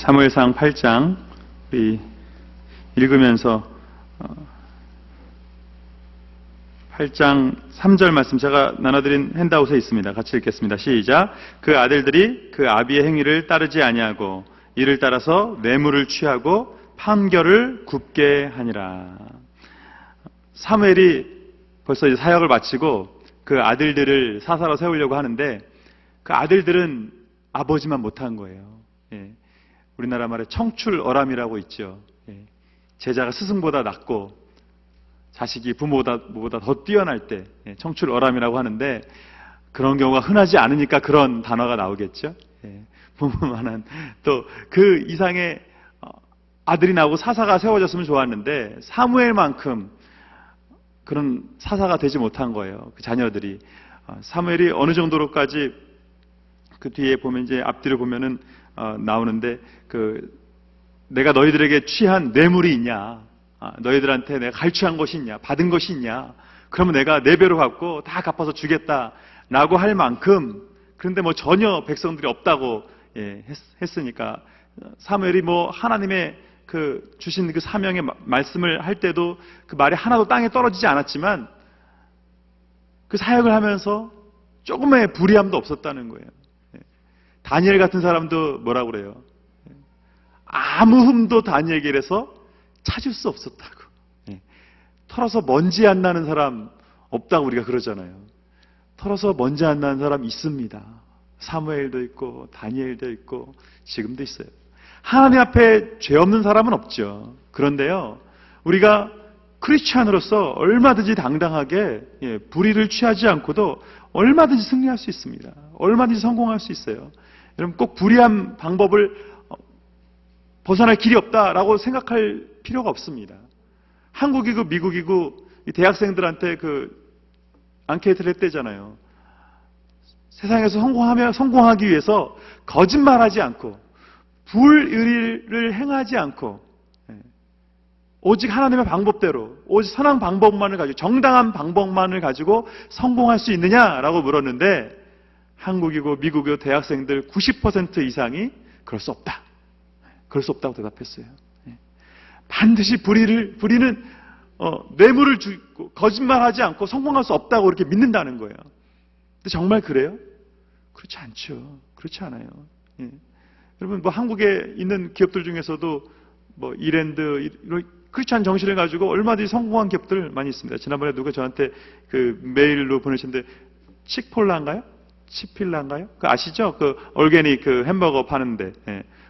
사무엘상 8장 우리 읽으면서 8장 3절 말씀 제가 나눠드린 핸드아웃에 있습니다. 같이 읽겠습니다. 시작. 그 아들들이 그 아비의 행위를 따르지 아니하고 이를 따라서 뇌물을 취하고 판결을 굽게 하니라. 사무엘이 벌써 이제 사역을 마치고 그 아들들을 사사로 세우려고 하는데 그 아들들은 아버지만 못한 거예요. 예. 우리나라 말에 청출어람이라고 있죠. 예. 제자가 스승보다 낫고 자식이 부모보다 더 뛰어날 때 청출어람이라고 하는데 그런 경우가 흔하지 않으니까 그런 단어가 나오겠죠. 예. 부모만한 또 그 이상의 아들이 나오고 사사가 세워졌으면 좋았는데 사무엘만큼 그런 사사가 되지 못한 거예요. 그 자녀들이. 사무엘이 어느 정도로까지 그 뒤에 보면 이제 앞뒤를 보면은 나오는데 내가 너희들에게 취한 뇌물이 있냐? 너희들한테 내가 갈취한 것이 있냐? 받은 것이 있냐? 그러면 내가 4배로 받고 다 갚아서 주겠다라고 할 만큼 그런데 뭐 전혀 백성들이 없다고 했으니까 사무엘이 뭐 하나님의 주신 그 사명의 말씀을 할 때도 그 말이 하나도 땅에 떨어지지 않았지만 그 사역을 하면서 조금의 불의함도 없었다는 거예요. 다니엘 같은 사람도 뭐라고 그래요? 아무 흠도 다니엘에게서 찾을 수 없었다고. 털어서 먼지 안 나는 사람 없다고 우리가 그러잖아요. 털어서 먼지 안 나는 사람 있습니다. 사무엘도 있고 다니엘도 있고 지금도 있어요. 하나님 앞에 죄 없는 사람은 없죠. 그런데요, 우리가 크리스찬으로서 얼마든지 당당하게 불의를 취하지 않고도 얼마든지 승리할 수 있습니다. 얼마든지 성공할 수 있어요. 여러분 꼭 불의한 방법을 벗어날 길이 없다라고 생각할 필요가 없습니다. 한국이고 미국이고 대학생들한테 앙케이트를 했대잖아요. 세상에서 성공하기 위해서 거짓말하지 않고 불의를 행하지 않고 오직 하나님의 방법대로 오직 선한 방법만을 가지고 정당한 방법만을 가지고 성공할 수 있느냐라고 물었는데 한국이고 미국이고 대학생들 90% 이상이 그럴 수 없다. 그럴 수 없다고 대답했어요. 반드시 불의는 뇌물을 주고 거짓말하지 않고 성공할 수 없다고 이렇게 믿는다는 거예요. 근데 정말 그래요? 그렇지 않죠. 그렇지 않아요. 여러분 뭐 한국에 있는 기업들 중에서도 뭐 이랜드 이런 크리스찬 정신을 가지고 얼마든지 성공한 기업들 많이 있습니다. 지난번에 누가 저한테 메일로 보내셨는데 칙폴라인가요? 치필라인가요? 아시죠? 얼게닉 햄버거 파는데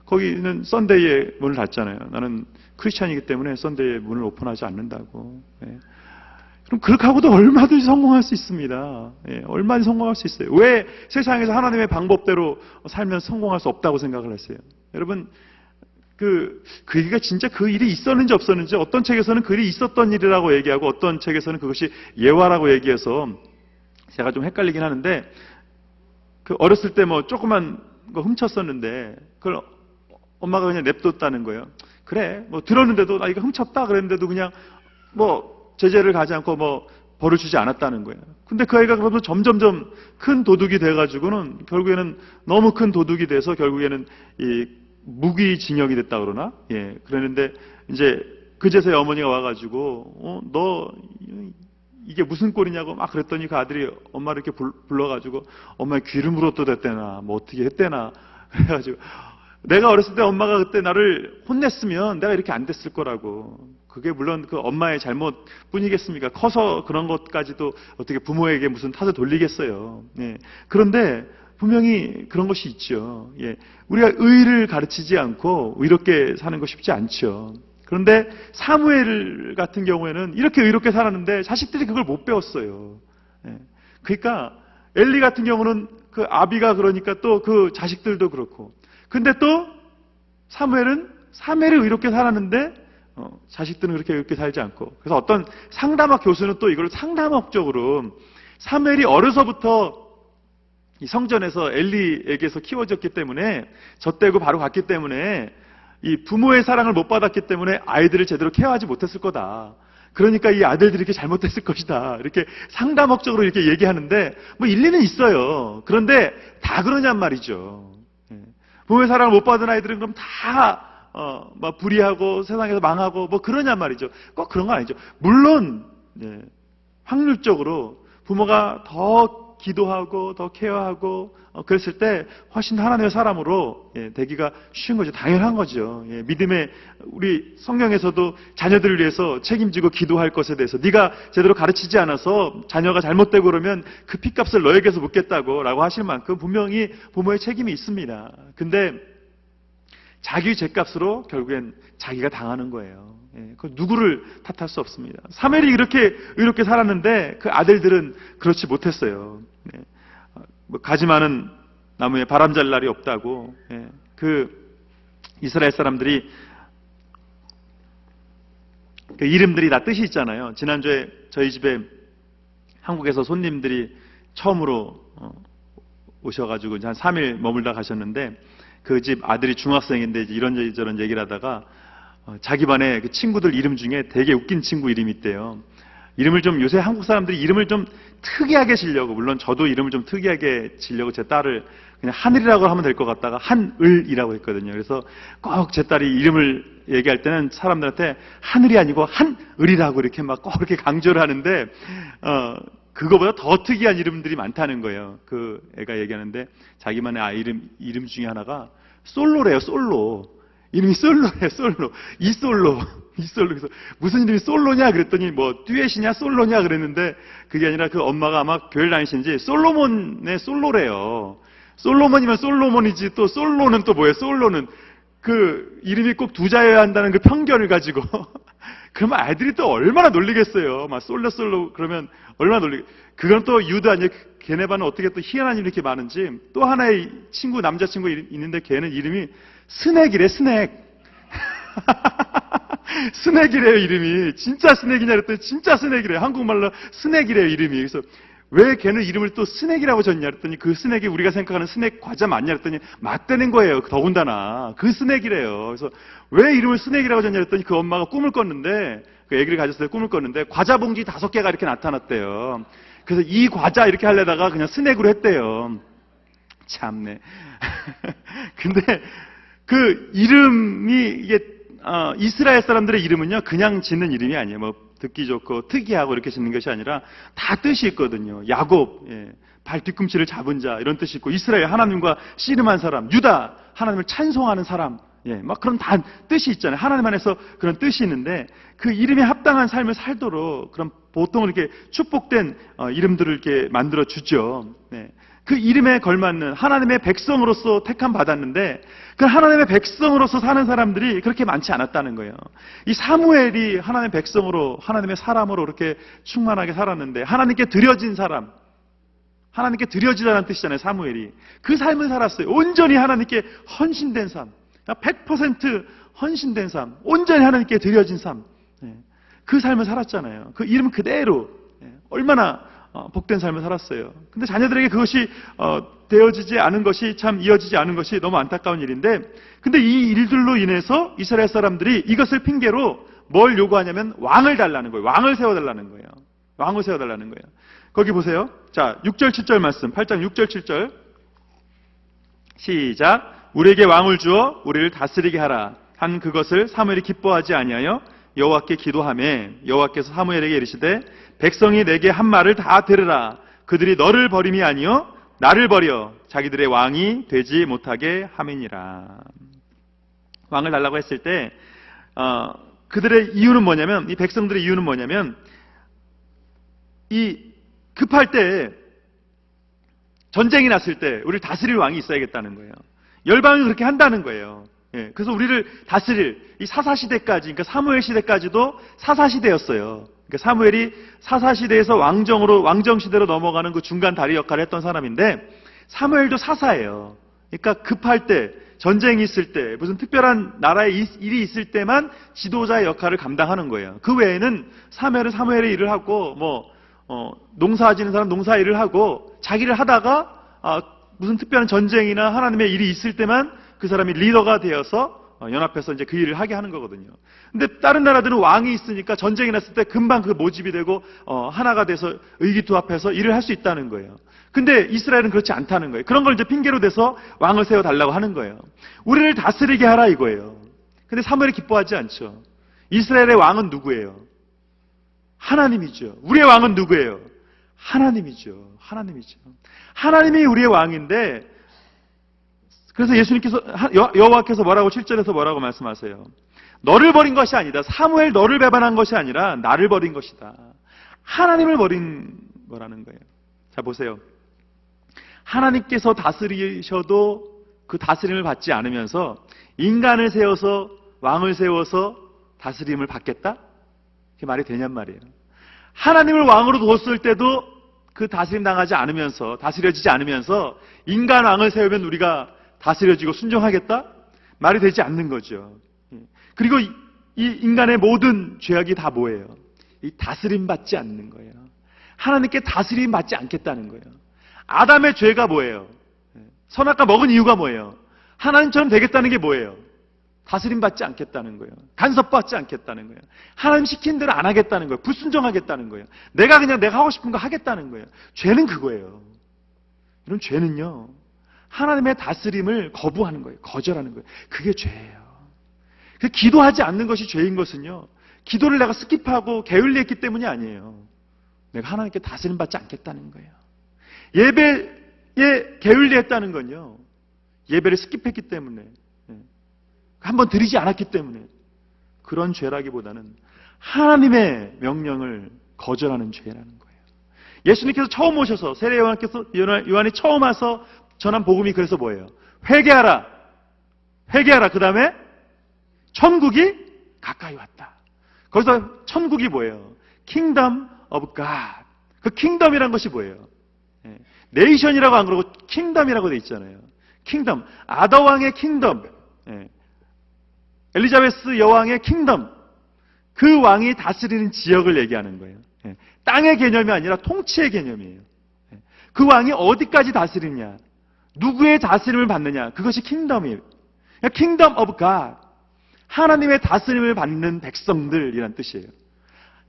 거기는 썬데이에 문을 닫잖아요. 나는 크리스찬이기 때문에 썬데이에 문을 오픈하지 않는다고. 그럼 그렇게 하고도 얼마든지 성공할 수 있습니다. 얼마든지 성공할 수 있어요. 왜 세상에서 하나님의 방법대로 살면 성공할 수 없다고 생각을 했어요? 여러분 그 일이 진짜 그 일이 있었는지 없었는지 어떤 책에서는 그 일이 있었던 일이라고 얘기하고 어떤 책에서는 그것이 예화라고 얘기해서 제가 좀 헷갈리긴 하는데 어렸을 때 뭐 조그만 거 훔쳤었는데 그걸 엄마가 그냥 냅뒀다는 거예요. 그래 뭐 들었는데도 나 이거 훔쳤다 그랬는데도 그냥 뭐 제재를 가지 않고 뭐 벌을 주지 않았다는 거예요. 근데 그 아이가 그러면 점점점 큰 도둑이 돼가지고는 결국에는 너무 큰 도둑이 돼서 결국에는 이 무기징역이 됐다 그러나? 그랬는데 이제 그제서야 어머니가 와가지고 너 이게 무슨 꼴이냐고 막 그랬더니 그 아들이 엄마를 이렇게 불러가지고 엄마의 귀를 물어도 됐대나 뭐 어떻게 했대나 그래가지고 내가 어렸을 때 엄마가 그때 나를 혼냈으면 내가 이렇게 안 됐을 거라고. 그게 물론 그 엄마의 잘못뿐이겠습니까? 커서 그런 것까지도 어떻게 부모에게 무슨 탓을 돌리겠어요. 그런데 분명히 그런 것이 있죠. 우리가 의를 가르치지 않고 의롭게 사는 거 쉽지 않죠. 그런데 사무엘 같은 경우에는 이렇게 의롭게 살았는데 자식들이 그걸 못 배웠어요. 그러니까 엘리 같은 경우는 그 아비가 그러니까 또 그 자식들도 그렇고. 근데 또 사무엘이 의롭게 살았는데 자식들은 그렇게 의롭게 살지 않고. 그래서 어떤 상담학 교수는 또 이걸 상담학적으로 사무엘이 어려서부터 이 성전에서 엘리에게서 키워졌기 때문에 젖대고 바로 갔기 때문에 이 부모의 사랑을 못 받았기 때문에 아이들을 제대로 케어하지 못했을 거다. 그러니까 이 아들들이 이렇게 잘못했을 것이다. 이렇게 상담학적으로 이렇게 얘기하는데 뭐 일리는 있어요. 그런데 다 그러냔 말이죠. 부모의 사랑을 못 받은 아이들은 그럼 다 막 불의하고 세상에서 망하고 뭐 그러냔 말이죠. 꼭 그런 건 아니죠. 물론 확률적으로 부모가 더 기도하고 더 케어하고 그랬을 때 훨씬 더 하나님의 사람으로 되기가 쉬운 거죠. 당연한 거죠. 믿음의 우리 성경에서도 자녀들을 위해서 책임지고 기도할 것에 대해서 네가 제대로 가르치지 않아서 자녀가 잘못되고 그러면 그 핏값을 너에게서 묻겠다고 라고 하실 만큼 분명히 부모의 책임이 있습니다. 근데 자기 죄값으로 결국엔 자기가 당하는 거예요. 그 누구를 탓할 수 없습니다. 사무엘이 이렇게 의롭게 살았는데 그 아들들은 그렇지 못했어요. 뭐 가지 많은 나무에 바람 잘 날이 없다고. 그 이스라엘 사람들이 그 이름들이 다 뜻이 있잖아요. 지난주에 저희 집에 한국에서 손님들이 처음으로 오셔가지고 한 3일 머물다 가셨는데 그 집 아들이 중학생인데 이런저런 얘기를 하다가 자기 반에 그 친구들 이름 중에 되게 웃긴 친구 이름이 있대요. 이름을 좀 요새 한국 사람들이 이름을 좀 특이하게 지려고, 물론 저도 이름을 좀 특이하게 지려고 제 딸을 그냥 하늘이라고 하면 될 것 같다가 한을이라고 했거든요. 그래서 꼭 제 딸이 이름을 얘기할 때는 사람들한테 하늘이 아니고 한을이라고 이렇게 막 꼭 이렇게 강조를 하는데 그거보다 더 특이한 이름들이 많다는 거예요. 그 애가 얘기하는데 자기만의 아이 이름 중에 하나가 솔로래요. 솔로. 이름이 솔로래요. 솔로. 이솔로. 그래서 무슨 이름이 솔로냐 그랬더니 뭐 듀엣이냐 솔로냐 그랬는데 그게 아니라 그 엄마가 아마 교회를 다니시는지 솔로몬의 솔로래요. 솔로몬이면 솔로몬이지 또 솔로는 또 뭐예요? 솔로는 그 이름이 꼭 두 자여야 한다는 그 편견을 가지고 그러면 아이들이 또 얼마나 놀리겠어요. 막 솔로 그러면 얼마나 그건 또 유다 아니에요. 걔네 반은 어떻게 또 희한한 이름이 이렇게 많은지. 또 하나의 친구 남자친구 있는데 걔는 이름이 스낵이래. 스낵. 스낵이래요. 이름이 진짜 스낵이냐 그랬더니 진짜 스낵이래요. 한국말로 스낵이래요. 이름이. 그래서 왜 걔는 이름을 또 스낵이라고 졌냐 그랬더니 그 스낵이 우리가 생각하는 스낵 과자 맞냐 그랬더니 맞다는 거예요. 더군다나 그 스낵이래요. 그래서 왜 이름을 스낵이라고 졌냐 그랬더니 그 엄마가 꿈을 꿨는데 그 아기를 가졌을 때 꿈을 꿨는데 과자 봉지 5개가 이렇게 나타났대요. 그래서 이 과자 이렇게 하려다가 그냥 스낵으로 했대요. 참네. 근데 그 이름이 이게 이스라엘 사람들의 이름은요 그냥 짓는 이름이 아니에요. 뭐 듣기 좋고 특이하고 이렇게 짓는 것이 아니라 다 뜻이 있거든요. 야곱, 발 뒤꿈치를 잡은 자 이런 뜻이 있고, 이스라엘 하나님과 씨름한 사람, 유다 하나님을 찬송하는 사람, 막 그런 다 뜻이 있잖아요. 하나님 안에서 그런 뜻이 있는데 그 이름에 합당한 삶을 살도록 그런 보통 이렇게 축복된 이름들을 이렇게 만들어 주죠. 그 이름에 걸맞는 하나님의 백성으로서 택함 받았는데 그 하나님의 백성으로서 사는 사람들이 그렇게 많지 않았다는 거예요. 이 사무엘이 하나님의 백성으로 하나님의 사람으로 이렇게 충만하게 살았는데 하나님께 드려진 사람, 하나님께 드려지라는 뜻이잖아요. 사무엘이 그 삶을 살았어요. 온전히 하나님께 헌신된 삶, 100% 헌신된 삶, 온전히 하나님께 드려진 삶, 그 삶을 살았잖아요. 그 이름 그대로 얼마나 복된 삶을 살았어요. 근데 자녀들에게 그것이 되어지지 않은 것이, 참 이어지지 않은 것이 너무 안타까운 일인데, 근데 이 일들로 인해서 이스라엘 사람들이 이것을 핑계로 뭘 요구하냐면 왕을 달라는 거예요. 왕을 세워달라는 거예요. 왕을 세워달라는 거예요. 거기 보세요. 자, 6절 7절 말씀, 8장 6절 7절 시작. 우리에게 왕을 주어 우리를 다스리게 하라 한 그것을 사무엘이 기뻐하지 아니하여 여호와께 기도하매 여호와께서 사무엘에게 이르시되 백성이 내게 한 말을 다 들으라. 그들이 너를 버림이 아니요 나를 버려 자기들의 왕이 되지 못하게 함이니라. 왕을 달라고 했을 때 그들의 이유는 뭐냐면, 이 백성들의 이유는 뭐냐면, 이 급할 때, 전쟁이 났을 때 우리를 다스릴 왕이 있어야겠다는 거예요. 열방이 그렇게 한다는 거예요. 그래서 우리를 다스릴 이 사사시대까지, 그러니까 사무엘 시대까지도 사사시대였어요. 그러니까 사무엘이 사사시대에서 왕정시대로 넘어가는 그 중간 다리 역할을 했던 사람인데, 사무엘도 사사예요. 그러니까 급할 때, 전쟁이 있을 때, 무슨 특별한 나라의 일이 있을 때만 지도자의 역할을 감당하는 거예요. 그 외에는 사무엘은 사무엘의 일을 하고, 농사 지는 사람 농사 일을 하고, 자기를 하다가 무슨 특별한 전쟁이나 하나님의 일이 있을 때만 그 사람이 리더가 되어서 연합해서 이제 그 일을 하게 하는 거거든요. 근데 다른 나라들은 왕이 있으니까 전쟁이 났을 때 금방 그 모집이 되고 하나가 돼서 의기투합해서 일을 할 수 있다는 거예요. 근데 이스라엘은 그렇지 않다는 거예요. 그런 걸 이제 핑계로 대서 왕을 세워 달라고 하는 거예요. 우리를 다스리게 하라 이거예요. 근데 사무엘이 기뻐하지 않죠. 이스라엘의 왕은 누구예요? 하나님이죠. 우리의 왕은 누구예요? 하나님이죠. 하나님이죠. 하나님이 우리의 왕인데, 그래서 예수님께서, 여호와께서 뭐라고 7절에서 뭐라고 말씀하세요? 너를 버린 것이 아니다. 사무엘 너를 배반한 것이 아니라 나를 버린 것이다. 하나님을 버린 거라는 거예요. 자, 보세요. 하나님께서 다스리셔도 그 다스림을 받지 않으면서 인간을 세워서, 왕을 세워서 다스림을 받겠다? 그게 말이 되냔 말이에요. 하나님을 왕으로 뒀을 때도 그 다스림 당하지 않으면서, 다스려지지 않으면서 인간 왕을 세우면 우리가 다스려지고 순종하겠다? 말이 되지 않는 거죠. 그리고 이 인간의 모든 죄악이 다 뭐예요? 이 다스림 받지 않는 거예요. 하나님께 다스림 받지 않겠다는 거예요. 아담의 죄가 뭐예요? 선악과 먹은 이유가 뭐예요? 하나님처럼 되겠다는 게 뭐예요? 다스림 받지 않겠다는 거예요. 간섭받지 않겠다는 거예요. 하나님 시킨 대로 안 하겠다는 거예요. 불순종하겠다는 거예요. 내가 하고 싶은 거 하겠다는 거예요. 죄는 그거예요. 이런 죄는요, 하나님의 다스림을 거부하는 거예요. 거절하는 거예요. 그게 죄예요. 기도하지 않는 것이 죄인 것은요, 기도를 내가 스킵하고 게을리했기 때문이 아니에요. 내가 하나님께 다스림 받지 않겠다는 거예요. 예배에 게을리했다는 건요, 예배를 스킵했기 때문에, 한번 드리지 않았기 때문에, 그런 죄라기보다는 하나님의 명령을 거절하는 죄라는 거예요. 예수님께서 처음 오셔서, 세례 요한이 처음 와서 전한 복음이 그래서 뭐예요? 회개하라. 회개하라. 그 다음에 천국이 가까이 왔다. 거기서 천국이 뭐예요? Kingdom of God. 그 킹덤이란 것이 뭐예요? 네이션이라고 안 그러고 킹덤이라고 돼 있잖아요. 킹덤. 아더 왕의 킹덤. 엘리자베스 여왕의 킹덤. 그 왕이 다스리는 지역을 얘기하는 거예요. 땅의 개념이 아니라 통치의 개념이에요. 그 왕이 어디까지 다스리냐, 누구의 다스림을 받느냐, 그것이 킹덤이에요. 킹덤 오브 갓. 하나님의 다스림을 받는 백성들이란 뜻이에요.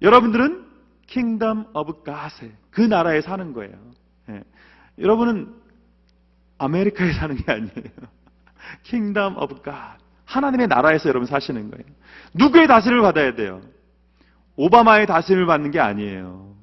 여러분들은 킹덤 오브 갓에, 그 나라에 사는 거예요. 여러분은 아메리카에 사는 게 아니에요. 킹덤 오브 갓. 하나님의 나라에서 여러분 사시는 거예요. 누구의 다스림을 받아야 돼요? 오바마의 다스림을 받는 게 아니에요.